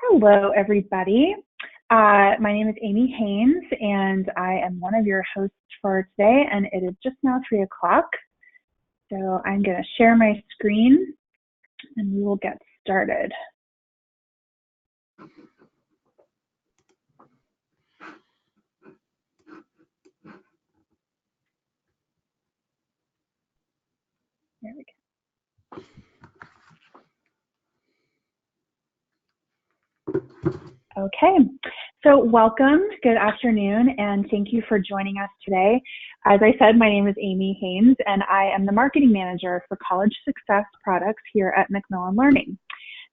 Hello, everybody. My name is Amy Haynes, and I am one of your hosts for today, and it is just now 3 o'clock. So I'm going to share my screen, and we will get started. There we go. Okay, so welcome, good afternoon, and thank you for joining us today. As I said, my name is Amy Haynes, and I am the Marketing Manager for College Success Products here at Macmillan Learning.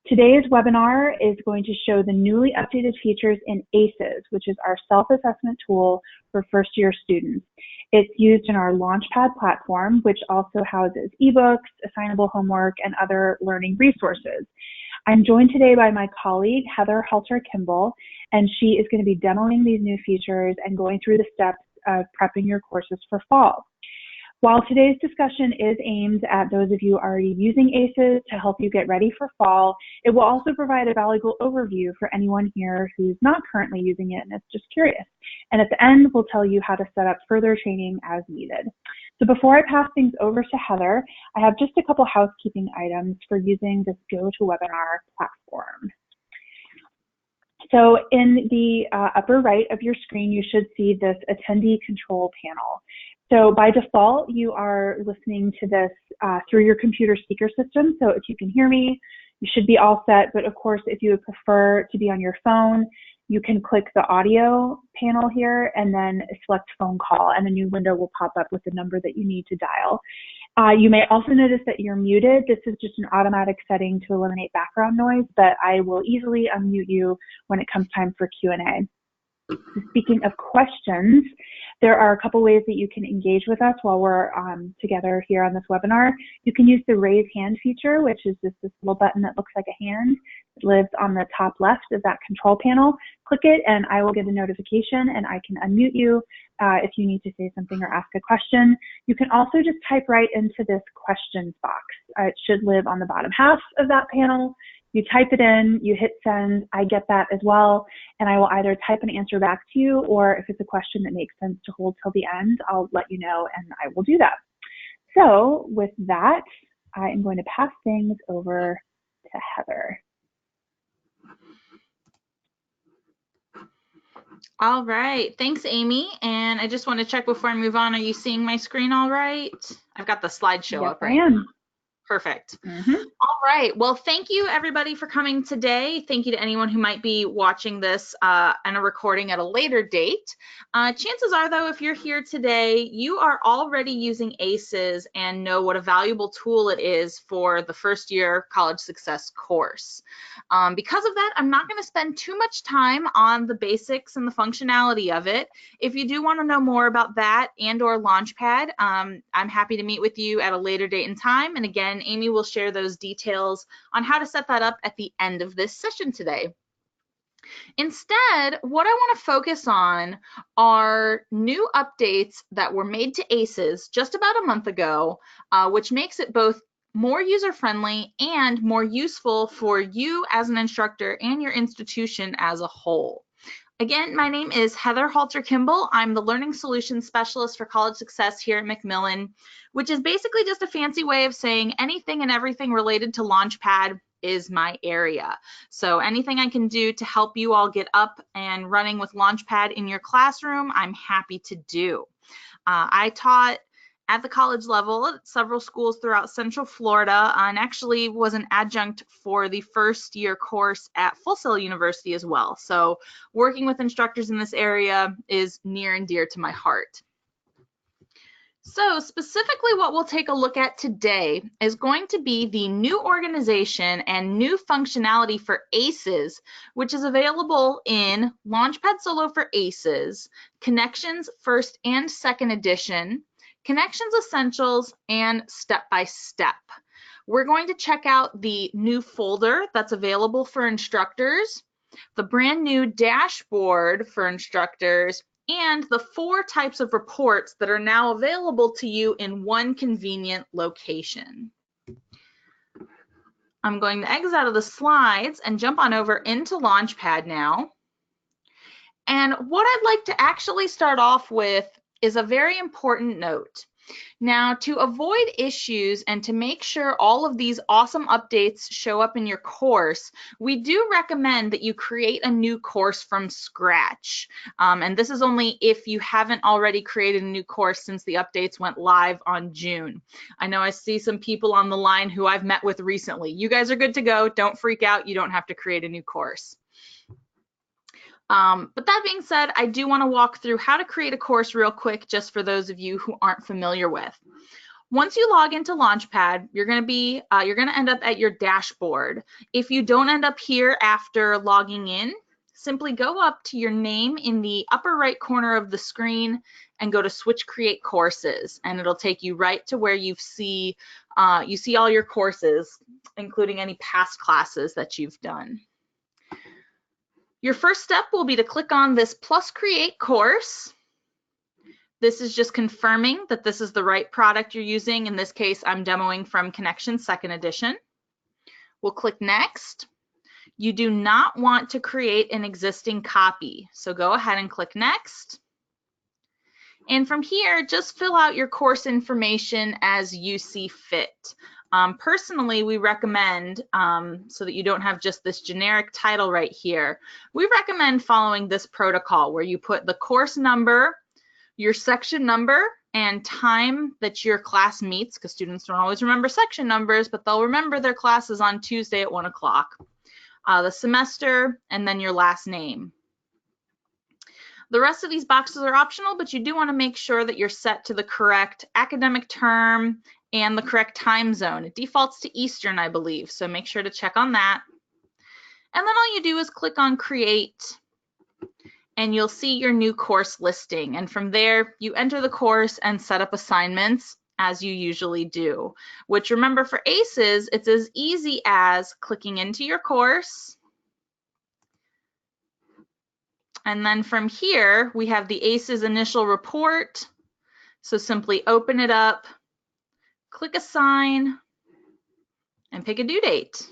Today's webinar is going to show the newly updated features in ACES, which is our self-assessment tool for first-year students. It's used in our Launchpad platform, which also houses ebooks, assignable homework, and other learning resources. I'm joined today by my colleague, Heather Halter Kimball, and she is going to be demoing these new features and going through the steps of prepping your courses for fall. While today's discussion is aimed at those of you already using ACES to help you get ready for fall, it will also provide a valuable overview for anyone here who's not currently using it and is just curious. And at the end, we'll tell you how to set up further training as needed. So before I pass things over to Heather, I have just a couple housekeeping items for using this GoToWebinar platform. So in the upper right of your screen, you should see this attendee control panel. So by default, you are listening to this through your computer speaker system. So if you can hear me, you should be all set. But of course, if you would prefer to be on your phone, you can click the audio panel here and then select phone call, and a new window will pop up with the number that you need to dial. You may also notice that you're muted. This is just an automatic setting to eliminate background noise, but I will easily unmute you when it comes time for Q&A. Speaking of questions, there are a couple ways that you can engage with us while we're together here on this webinar. You can use the raise hand feature, which is just this little button that looks like a hand. It lives on the top left of that control panel. Click it and I will get a notification and I can unmute you if you need to say something or ask a question. You can also just type right into this questions box. It should live on the bottom half of that panel. You type it in, you hit send, I get that as well, and I will either type an answer back to you, or if it's a question that makes sense to hold till the end, I'll let you know and I will do that. So with that, I am going to pass things over to Heather. All right, thanks, Amy. And I just want to check before I move on, are you seeing my screen all right? I've got the slideshow up right now. Perfect. All right. Well, thank you everybody for coming today. Thank you to anyone who might be watching this and a recording at a later date. Chances are, though, if you're here today, you are already using ACES and know what a valuable tool it is for the first year college success course. Because of that, I'm not going to spend too much time on the basics and the functionality of it. If you do want to know more about that and or Launchpad, I'm happy to meet with you at a later date and time. And again, Amy will share those details on how to set that up at the end of this session today. Instead, what I want to focus on are new updates that were made to ACES just about a month ago, which makes it both more user-friendly and more useful for you as an instructor and your institution as a whole. Again, my name is Heather Halter Kimball. I'm the Learning Solutions Specialist for College Success here at Macmillan, which is basically just a fancy way of saying anything and everything related to Launchpad is my area. So anything I can do to help you all get up and running with Launchpad in your classroom, I'm happy to do. I taught at the college level at several schools throughout Central Florida, and actually was an adjunct for the first year course at Full Sail University as well. So working with instructors in this area is near and dear to my heart. So specifically what we'll take a look at today is going to be the new organization and new functionality for ACES, which is available in Launchpad Solo for ACES, Connections First and Second Edition, Connections Essentials, and Step by Step. We're going to check out the new folder that's available for instructors, the brand new dashboard for instructors, and the 4 types of reports that are now available to you in one convenient location. I'm going to exit out of the slides and jump on over into Launchpad now. And what I'd like to actually start off with is a very important note. Now, to avoid issues and to make sure all of these awesome updates show up in your course, we do recommend that you create a new course from scratch. And this is only if you haven't already created a new course since the updates went live on June. I know I see some people on the line who I've met with recently. You guys are good to go. Don't freak out. You don't have to create a new course. But that being said, I do want to walk through how to create a course real quick, just for those of you who aren't familiar with. Once you log into Launchpad, you're going to end up at your dashboard. If you don't end up here after logging in, simply go up to your name in the upper right corner of the screen and go to Switch Create Courses, and it'll take you right to where you see all your courses, including any past classes that you've done. Your first step will be to click on this plus create course. This is just confirming that this is the right product you're using. In this case, I'm demoing from Connection 2nd edition. We'll click next. You do not want to create an existing copy, so go ahead and click next. And from here, just fill out your course information as you see fit. Personally, we recommend, so that you don't have just this generic title right here, we recommend following this protocol where you put the course number, your section number, and time that your class meets, because students don't always remember section numbers, but they'll remember their class is on Tuesday at 1 o'clock, the semester, and then your last name. The rest of these boxes are optional, but you do want to make sure that you're set to the correct academic term and the correct time zone. It defaults to Eastern, I believe, so make sure to check on that. And then all you do is click on Create, and you'll see your new course listing. And from there, you enter the course and set up assignments as you usually do, which, remember, for ACES, it's as easy as clicking into your course. And then from here, we have the ACES initial report. So simply open it up, click Assign, and pick a due date.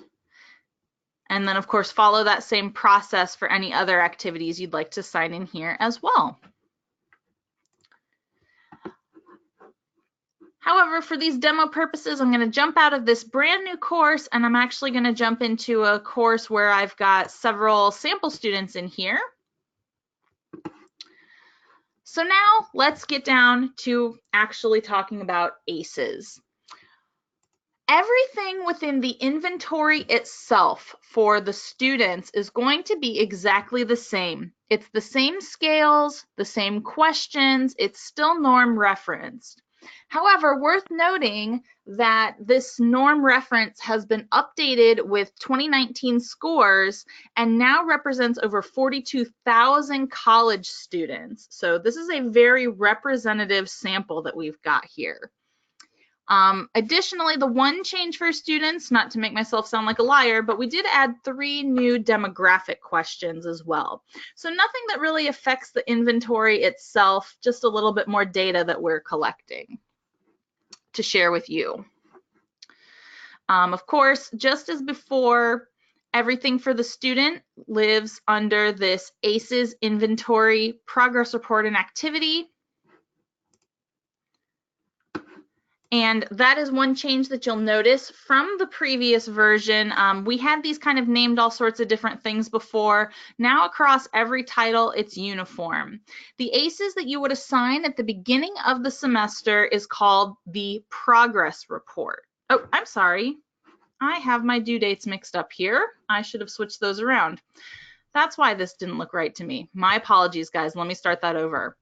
And then, of course, follow that same process for any other activities you'd like to sign in here as well. However, for these demo purposes, I'm going to jump out of this brand new course, and I'm actually going to jump into a course where I've got several sample students in here. So now let's get down to actually talking about ACES. Everything within the inventory itself for the students is going to be exactly the same. It's the same scales, the same questions, it's still norm referenced. However, worth noting that this norm reference has been updated with 2019 scores and now represents over 42,000 college students. So this is a very representative sample that we've got here. Additionally, the one change for students, not to make myself sound like a liar, but we did add 3 new demographic questions as well. So nothing that really affects the inventory itself, just a little bit more data that we're collecting to share with you. Of course, just as before, everything for the student lives under this ACES inventory progress report and activity. And that is one change that you'll notice from the previous version. We had these kind of named all sorts of different things before. Now across every title, it's uniform. The ACES that you would assign at the beginning of the semester is called the progress report. Oh, I'm sorry. I have my due dates mixed up here. I should have switched those around. That's why this didn't look right to me. My apologies, guys. Let me start that over.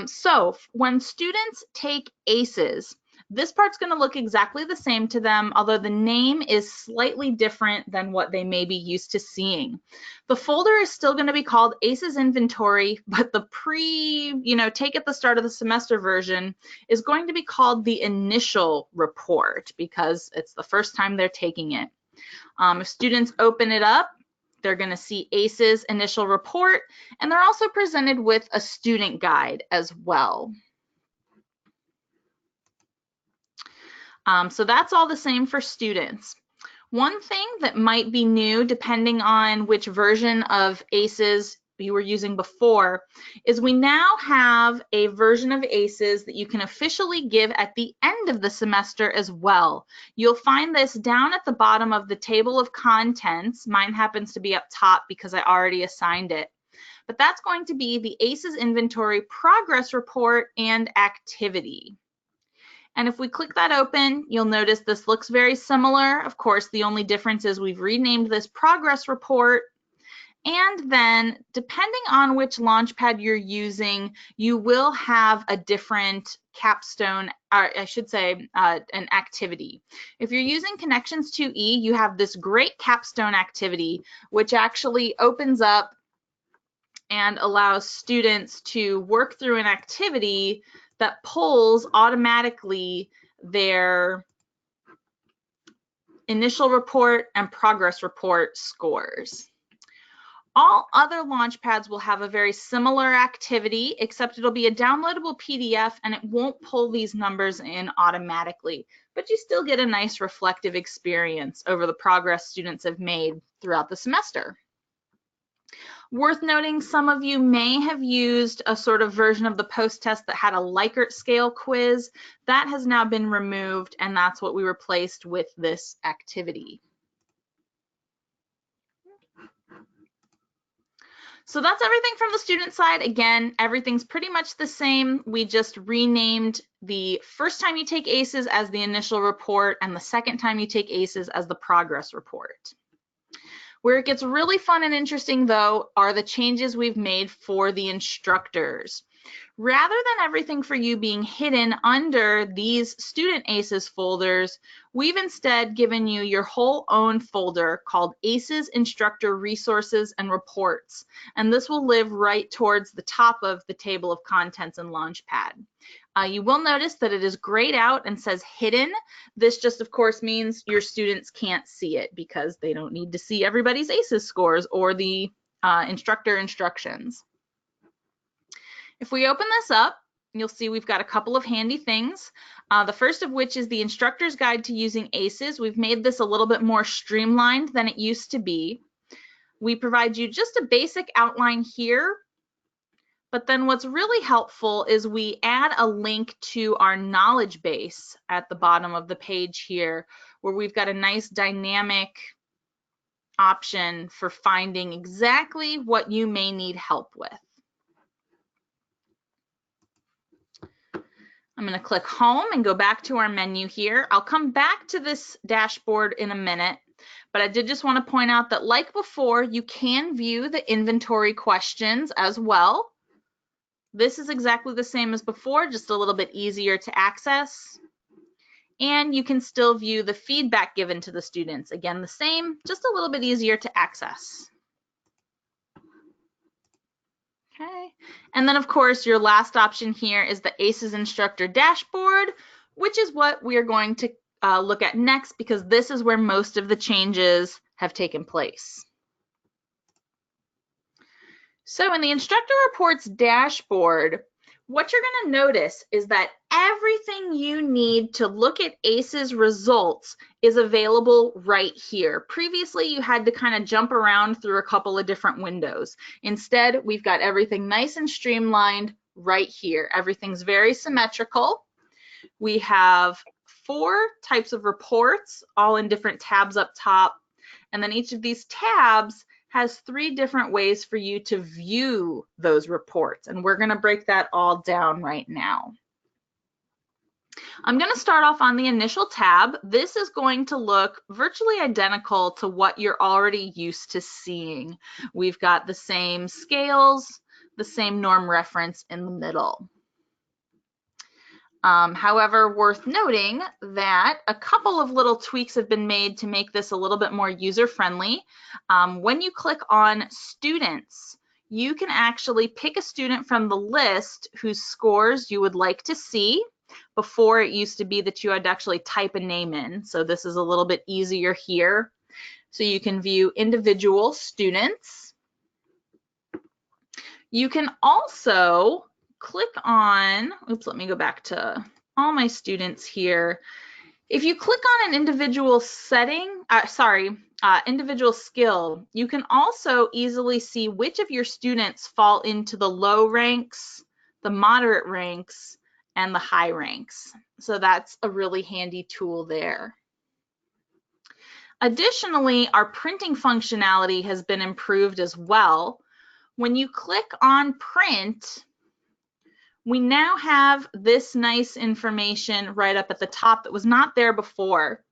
So when students take ACES, this part's going to look exactly the same to them, although the name is slightly different than what they may be used to seeing. The folder is still going to be called ACES Inventory, but the take at the start of the semester version is going to be called the initial report because it's the first time they're taking it. If students open it up, they're going to see ACES initial report, and they're also presented with a student guide as well. So that's all the same for students. One thing that might be new, depending on which version of ACES you were using before, is we now have a version of ACES that you can officially give at the end of the semester as well. You'll find this down at the bottom of the table of contents. Mine happens to be up top because I already assigned it. But that's going to be the ACES inventory progress report and activity. And if we click that open, you'll notice this looks very similar. Of course, the only difference is we've renamed this progress report. And then depending on which Launchpad you're using, you will have a different capstone, or I should say an activity. If you're using Connections 2E, you have this great capstone activity, which actually opens up and allows students to work through an activity that pulls automatically their initial report and progress report scores. All other Launchpads will have a very similar activity, except it'll be a downloadable PDF and it won't pull these numbers in automatically, but you still get a nice reflective experience over the progress students have made throughout the semester. Worth noting, some of you may have used a sort of version of the post-test that had a Likert scale quiz. That has now been removed, and that's what we replaced with this activity. So that's everything from the student side. Again, everything's pretty much the same. We just renamed the first time you take ACES as the initial report and the second time you take ACES as the progress report. Where it gets really fun and interesting, though, are the changes we've made for the instructors. Rather than everything for you being hidden under these student ACES folders, we've instead given you your whole own folder called ACES Instructor Resources and Reports, and this will live right towards the top of the table of contents in Launchpad. You will notice that it is grayed out and says hidden. This just, of course, means your students can't see it because they don't need to see everybody's ACES scores or the instructor instructions. If we open this up, you'll see we've got a couple of handy things. The first of which is the Instructor's Guide to Using ACES. We've made this a little bit more streamlined than it used to be. We provide you just a basic outline here, but then what's really helpful is we add a link to our knowledge base at the bottom of the page here, where we've got a nice dynamic option for finding exactly what you may need help with. I'm going to click home and go back to our menu here. I'll come back to this dashboard in a minute, but I did just want to point out that like before, you can view the inventory questions as well. This is exactly the same as before, just a little bit easier to access. And you can still view the feedback given to the students. Again, the same, just a little bit easier to access. Okay, and then of course your last option here is the ACES Instructor Dashboard, which is what we are going to look at next because this is where most of the changes have taken place. So in the Instructor Reports dashboard, what you're going to notice is that everything you need to look at ACES results is available right here. Previously, you had to kind of jump around through a couple of different windows. Instead, we've got everything nice and streamlined right here. Everything's very symmetrical. We have 4 types of reports, all in different tabs up top. And then each of these tabs has 3 different ways for you to view those reports. And we're going to break that all down right now. I'm going to start off on the initial tab. This is going to look virtually identical to what you're already used to seeing. We've got the same scales, the same norm reference in the middle. However, worth noting that a couple of little tweaks have been made to make this a little bit more user-friendly. When you click on students, you can actually pick a student from the list whose scores you would like to see. Before, it used to be that you had to actually type a name in, so this is a little bit easier here. So you can view individual students. You can also click on, oops, let me go back to all my students here. If you click on an individual individual skill, you can also easily see which of your students fall into the low ranks, the moderate ranks, and the high ranks. So that's a really handy tool there. Additionally, our printing functionality has been improved as well. When you click on print, we now have this nice information right up at the top that was not there before.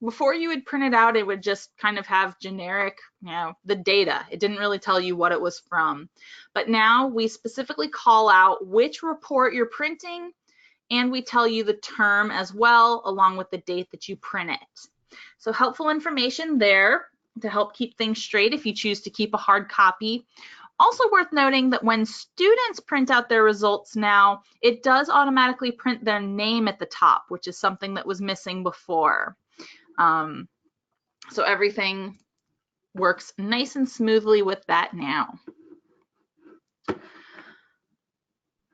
Before you would print it out, it would just kind of have generic, the data. It didn't really tell you what it was from. But now we specifically call out which report you're printing, and we tell you the term as well, along with the date that you print it. So helpful information there to help keep things straight if you choose to keep a hard copy. Also worth noting that when students print out their results now, it does automatically print their name at the top, which is something that was missing before. So everything works nice and smoothly with that now.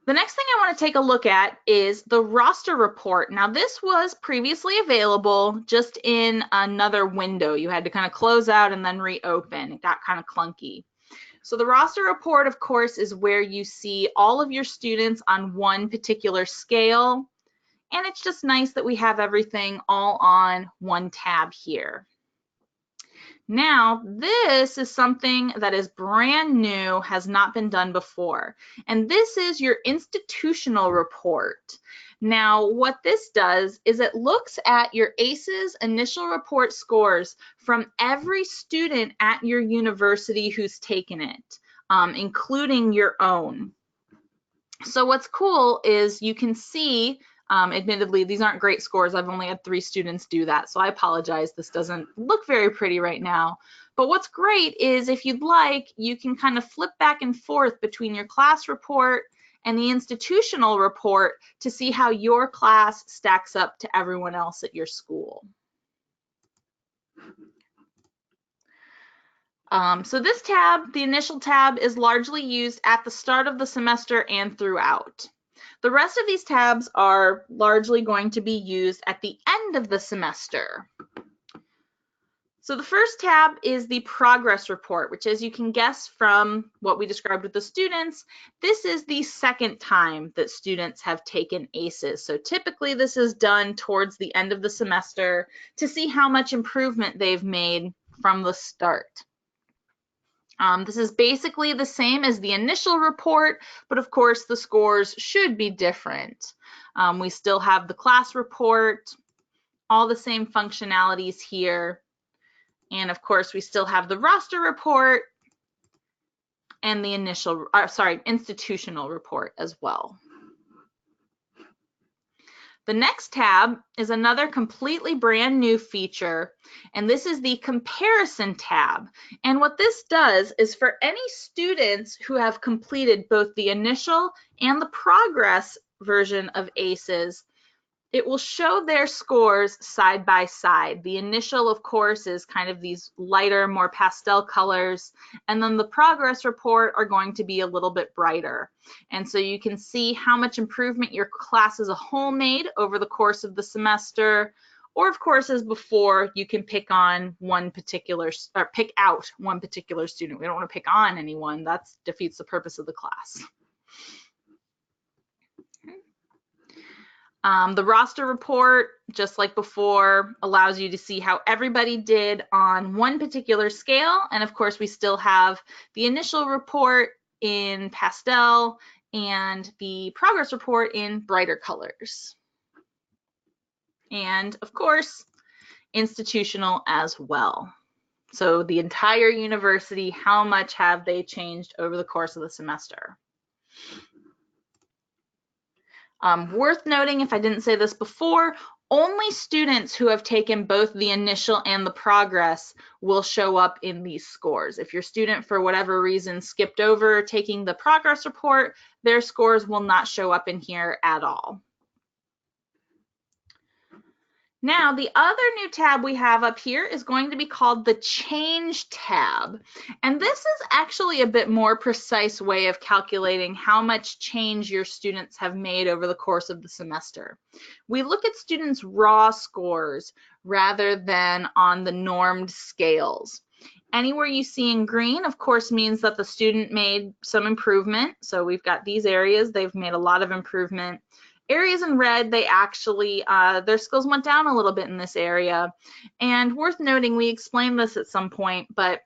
The next thing I want to take a look at is the roster report. Now this was previously available just in another window. You had to kind of close out and then reopen. It got kind of clunky. So the roster report, of course, is where you see all of your students on one particular scale. And it's just nice that we have everything all on one tab here. Now, this is something that is brand new, has not been done before. And this is your institutional report. Now, what this does is it looks at your ACES initial report scores from every student at your university who's taken it, including your own. So what's cool is you can see, admittedly, these aren't great scores. I've only had 3 students do that, so I apologize. This doesn't look very pretty right now. But what's great is if you'd like, you can kind of flip back and forth between your class report and the institutional report to see how your class stacks up to everyone else at your school. So this tab, the initial tab, is largely used at the start of the semester and throughout. The rest of these tabs are largely going to be used at the end of the semester. So the first tab is the progress report, which, as you can guess from what we described with the students, this is the second time that students have taken ACES. So typically this is done towards the end of the semester to see how much improvement they've made from the start. This is basically the same as the initial report, but of course the scores should be different. We still have the class report, all the same functionalities here. And of course, we still have the roster report and the institutional report as well. The next tab is another completely brand new feature, and this is the comparison tab. And what this does is for any students who have completed both the initial and the progress version of ACES, it will show their scores side by side. The initial, of course, is kind of these lighter, more pastel colors, and then the progress report are going to be a little bit brighter. And so you can see how much improvement your class as a whole made over the course of the semester, or of course, as before, you can pick on one particular, or pick out one particular student. We don't want to pick on anyone. That defeats the purpose of the class. The roster report, just like before, allows you to see how everybody did on one particular scale. And of course, we still have the initial report in pastel and the progress report in brighter colors. And of course, institutional as well. So the entire university, how much have they changed over the course of the semester? Worth noting, if I didn't say this before, only students who have taken both the initial and the progress will show up in these scores. If your student, for whatever reason, skipped over taking the progress report, their scores will not show up in here at all. Now, the other new tab we have up here is going to be called the Change tab. And this is actually a bit more precise way of calculating how much change your students have made over the course of the semester. We look at students' raw scores rather than on the normed scales. Anywhere you see in green, of course, means that the student made some improvement. So we've got these areas, they've made a lot of improvement. Areas in red, they actually, their skills went down a little bit in this area. And worth noting, we explained this at some point, but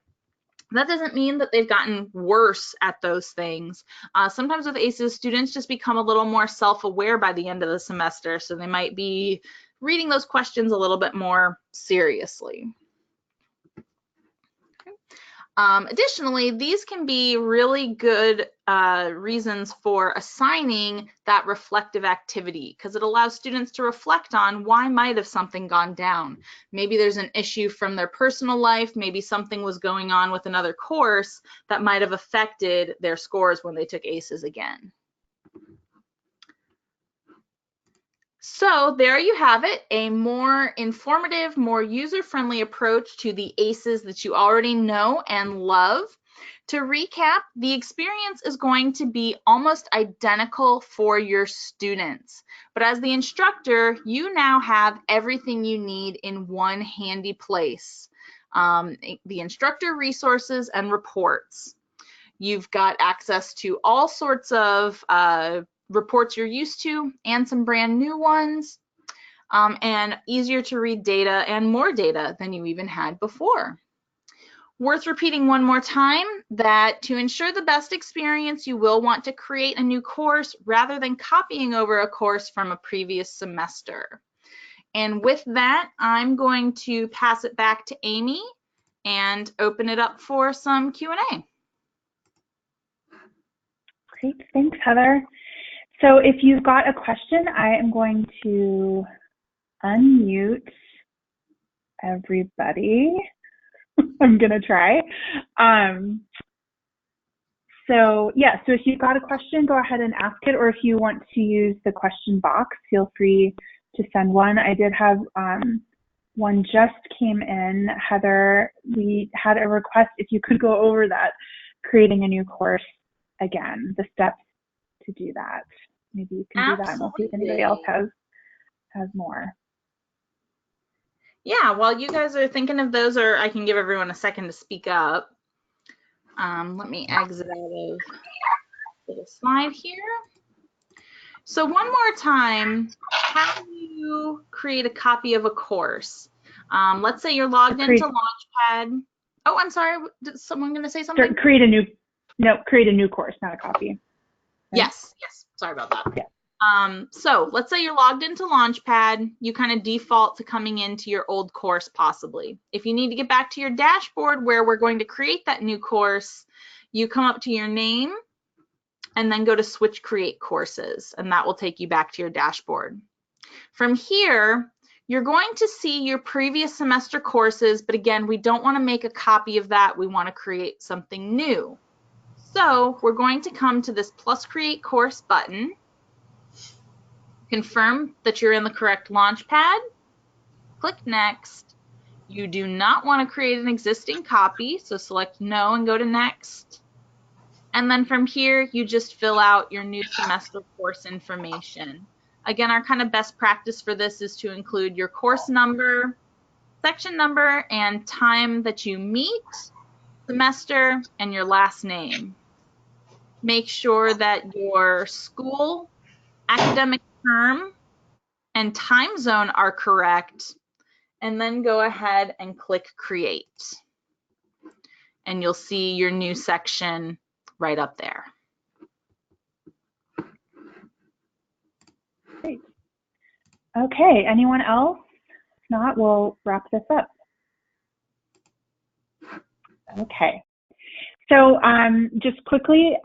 that doesn't mean that they've gotten worse at those things. Sometimes with ACES, students just become a little more self-aware by the end of the semester, so they might be reading those questions a little bit more seriously. Additionally, these can be really good reasons for assigning that reflective activity, because it allows students to reflect on why might have something gone down. Maybe there's an issue from their personal life, maybe something was going on with another course that might have affected their scores when they took ACES again. So there you have it, a more informative, more user-friendly approach to the ACES that you already know and love. To recap, the experience is going to be almost identical for your students, but as the instructor, you now have everything you need in one handy place. The instructor resources and reports. You've got access to all sorts of reports you're used to and some brand new ones, and easier to read data and more data than you even had before. Worth repeating one more time that to ensure the best experience, you will want to create a new course rather than copying over a course from a previous semester. And with that, I'm going to pass it back to Amy and open it up for some Q&A. Great, thanks, Heather. So if you've got a question, I am going to unmute everybody. I'm going to try. So if you've got a question, go ahead and ask it, or if you want to use the question box, feel free to send one. I did have one just came in. Heather, we had a request if you could go over that, creating a new course again, the steps to do that. Maybe you can do that, and we'll see if anybody else has more. Yeah, while you guys are thinking of those, or I can give everyone a second to speak up. Let me exit out of the slide here. So one more time, how do you create a copy of a course? Let's say you're logged into Launchpad. Oh, I'm sorry, is someone going to say something? Create a new course, not a copy. Right? Yes, sorry about that. Yeah. So let's say you're logged into Launchpad, you kind of default to coming into your old course possibly. If you need to get back to your dashboard where we're going to create that new course, you come up to your name and then go to Switch Create Courses, and that will take you back to your dashboard. From here, you're going to see your previous semester courses, but again, we don't want to make a copy of that. We want to create something new. So we're going to come to this Plus Create Course button, confirm that you're in the correct Launchpad, click Next. You do not want to create an existing copy, so select No and go to Next. And then from here, you just fill out your new semester course information. Again, our kind of best practice for this is to include your course number, section number, and time that you meet, semester, and your last name. Make sure that your school, academic term, and time zone are correct, and then go ahead and click Create. And you'll see your new section right up there. Great. Okay, anyone else? If not, we'll wrap this up. Okay. So just quickly,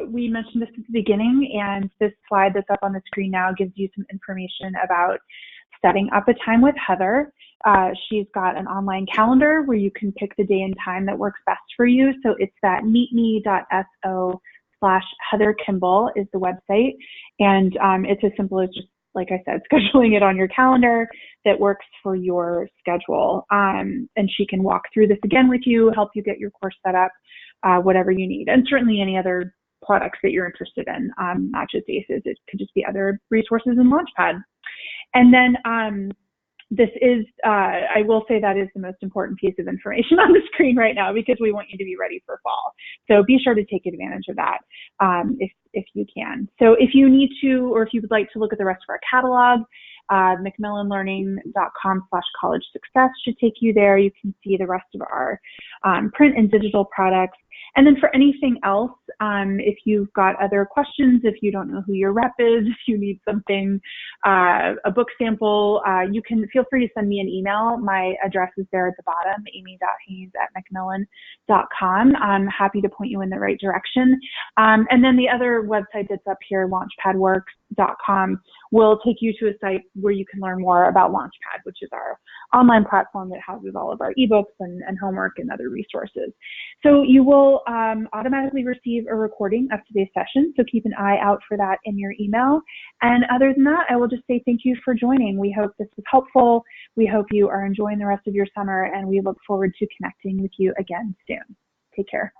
we mentioned this at the beginning, and this slide that's up on the screen now gives you some information about setting up a time with Heather. She's got an online calendar where you can pick the day and time that works best for you. So it's that meetme.so/Heather Kimball is the website. And it's as simple as just like I said, scheduling it on your calendar that works for your schedule. And she can walk through this again with you, help you get your course set up, whatever you need. And certainly any other products that you're interested in, not just ACES, it could just be other resources in Launchpad. And then this is, I will say that is the most important piece of information on the screen right now, because we want you to be ready for fall. So be sure to take advantage of that if you can. So if you need to, or if you would like to look at the rest of our catalog, macmillanlearning.com/college success should take you there. You can see the rest of our print and digital products. And then for anything else, if you've got other questions, if you don't know who your rep is, if you need something, a book sample, you can feel free to send me an email. My address is there at the bottom, amy.haynes@macmillan.com. I'm happy to point you in the right direction. And then the other website that's up here, launchpadworks.com, will take you to a site where you can learn more about Launchpad, which is our online platform that houses all of our ebooks and homework and other resources. So you will automatically receive a recording of today's session, so keep an eye out for that in your email. And other than that, I will just say thank you for joining. We hope this was helpful. We hope you are enjoying the rest of your summer, and we look forward to connecting with you again soon. Take care.